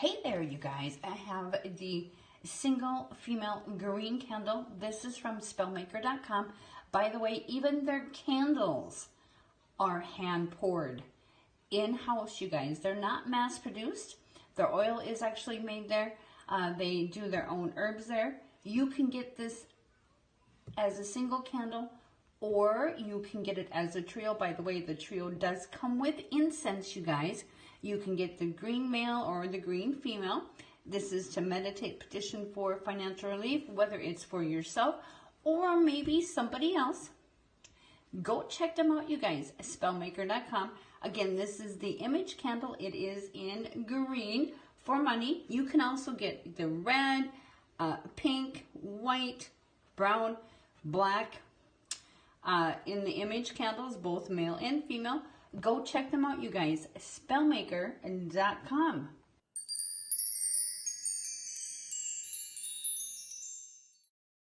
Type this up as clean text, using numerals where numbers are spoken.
Hey there, you guys. I have the single female green candle. This is from spellmaker.com. By the way, even their candles are hand poured in-house, you guys. They're not mass produced. Their oil is actually made there. They do their own herbs there. You can get this as a single candle, or you can get it as a trio. By the way, the trio does come with incense, you guys. You can get the green male or the green female. This is to meditate, petition for financial relief, whether it's for yourself or maybe somebody else. Go check them out, you guys, spellmaker.com. Again, this is the image candle. It is in green for money. You can also get the red, pink, white, brown, black in the image candles, both male and female. Go check them out, you guys, spellmaker.com.